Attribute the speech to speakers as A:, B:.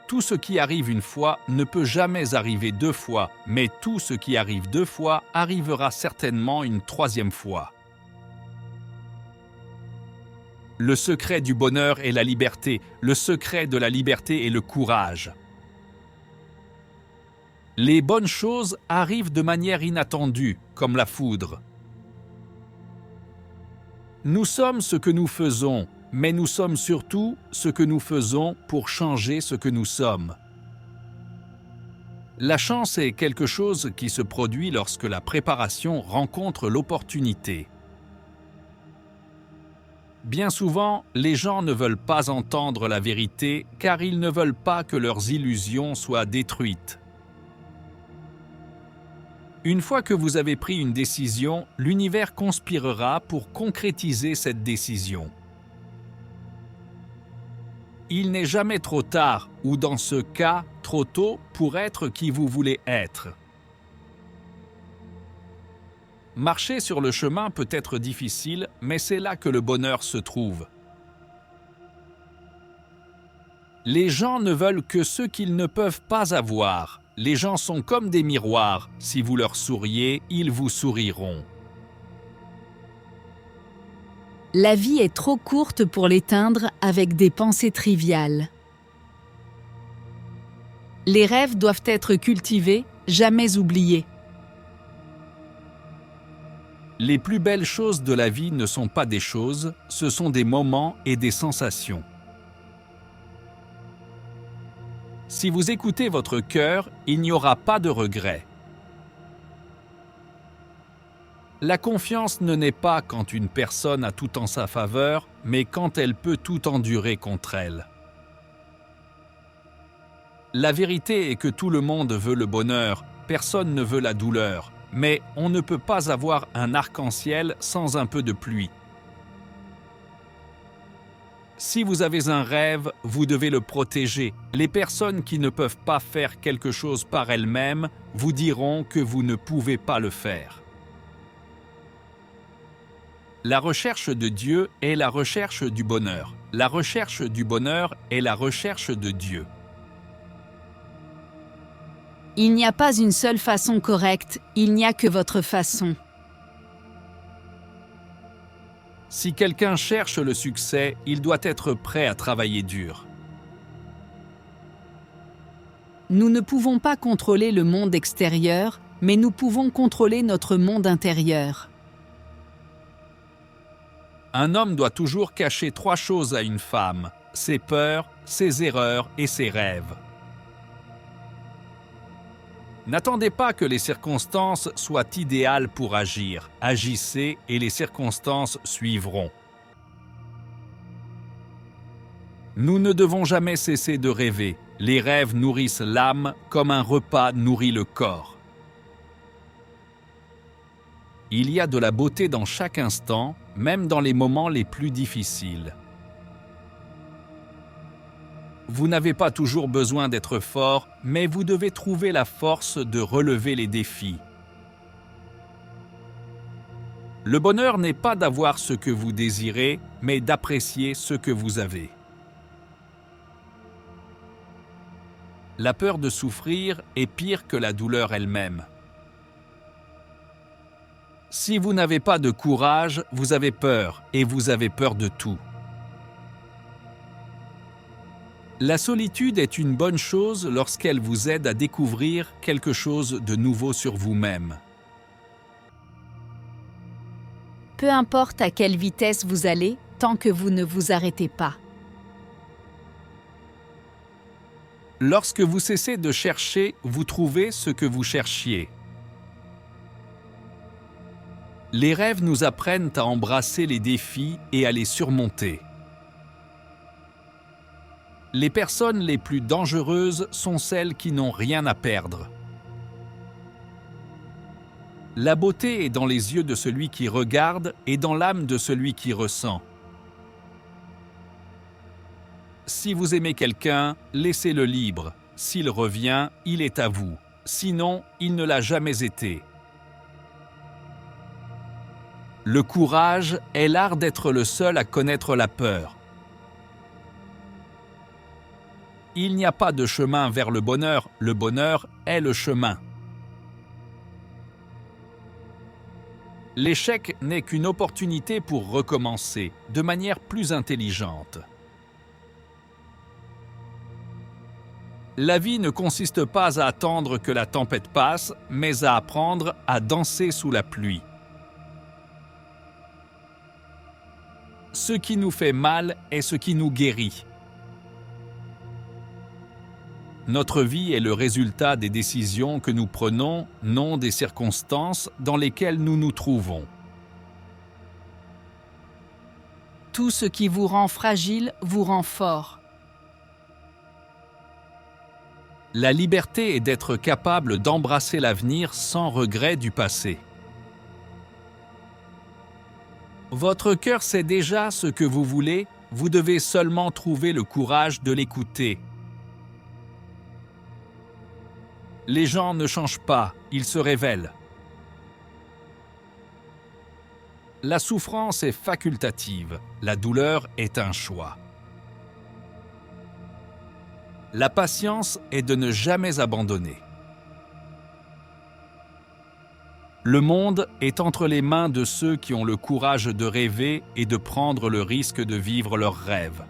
A: Tout ce qui arrive une fois ne peut jamais arriver deux fois, mais tout ce qui arrive deux fois arrivera certainement une troisième fois. Le secret du bonheur est la liberté, le secret de la liberté est le courage. Les bonnes choses arrivent de manière inattendue, comme la foudre. Nous sommes ce que nous faisons, mais nous sommes surtout ce que nous faisons pour changer ce que nous sommes. La chance est quelque chose qui se produit lorsque la préparation rencontre l'opportunité. Bien souvent, les gens ne veulent pas entendre la vérité car ils ne veulent pas que leurs illusions soient détruites. Une fois que vous avez pris une décision, l'univers conspirera pour concrétiser cette décision. Il n'est jamais trop tard, ou dans ce cas, trop tôt pour être qui vous voulez être. Marcher sur le chemin peut être difficile, mais c'est là que le bonheur se trouve. Les gens ne veulent que ce qu'ils ne peuvent pas avoir. Les gens sont comme des miroirs. Si vous leur souriez, ils vous souriront.
B: La vie est trop courte pour l'éteindre avec des pensées triviales. Les rêves doivent être cultivés, jamais oubliés.
A: Les plus belles choses de la vie ne sont pas des choses, ce sont des moments et des sensations. Si vous écoutez votre cœur, il n'y aura pas de regrets. La confiance ne naît pas quand une personne a tout en sa faveur, mais quand elle peut tout endurer contre elle. La vérité est que tout le monde veut le bonheur, personne ne veut la douleur, mais on ne peut pas avoir un arc-en-ciel sans un peu de pluie. Si vous avez un rêve, vous devez le protéger. Les personnes qui ne peuvent pas faire quelque chose par elles-mêmes vous diront que vous ne pouvez pas le faire. La recherche de Dieu est la recherche du bonheur. La recherche du bonheur est la recherche de Dieu.
B: Il n'y a pas une seule façon correcte, il n'y a que votre façon.
A: Si quelqu'un cherche le succès, il doit être prêt à travailler dur.
B: Nous ne pouvons pas contrôler le monde extérieur, mais nous pouvons contrôler notre monde intérieur.
A: Un homme doit toujours cacher 3 choses à une femme: ses peurs, ses erreurs et ses rêves. N'attendez pas que les circonstances soient idéales pour agir. Agissez et les circonstances suivront. Nous ne devons jamais cesser de rêver. Les rêves nourrissent l'âme comme un repas nourrit le corps. Il y a de la beauté dans chaque instant, même dans les moments les plus difficiles. Vous n'avez pas toujours besoin d'être fort, mais vous devez trouver la force de relever les défis. Le bonheur n'est pas d'avoir ce que vous désirez, mais d'apprécier ce que vous avez. La peur de souffrir est pire que la douleur elle-même. Si vous n'avez pas de courage, vous avez peur, et vous avez peur de tout. La solitude est une bonne chose lorsqu'elle vous aide à découvrir quelque chose de nouveau sur vous-même.
B: Peu importe à quelle vitesse vous allez, tant que vous ne vous arrêtez pas.
A: Lorsque vous cessez de chercher, vous trouvez ce que vous cherchiez. Les rêves nous apprennent à embrasser les défis et à les surmonter. Les personnes les plus dangereuses sont celles qui n'ont rien à perdre. La beauté est dans les yeux de celui qui regarde et dans l'âme de celui qui ressent. Si vous aimez quelqu'un, laissez-le libre. S'il revient, il est à vous. Sinon, il ne l'a jamais été. Le courage est l'art d'être le seul à connaître la peur. Il n'y a pas de chemin vers le bonheur est le chemin. L'échec n'est qu'une opportunité pour recommencer de manière plus intelligente. La vie ne consiste pas à attendre que la tempête passe, mais à apprendre à danser sous la pluie. Ce qui nous fait mal est ce qui nous guérit. Notre vie est le résultat des décisions que nous prenons, non des circonstances dans lesquelles nous nous trouvons.
B: Tout ce qui vous rend fragile vous rend fort.
A: La liberté est d'être capable d'embrasser l'avenir sans regret du passé. Votre cœur sait déjà ce que vous voulez, vous devez seulement trouver le courage de l'écouter. Les gens ne changent pas, ils se révèlent. La souffrance est facultative, la douleur est un choix. La patience est de ne jamais abandonner. Le monde est entre les mains de ceux qui ont le courage de rêver et de prendre le risque de vivre leurs rêves.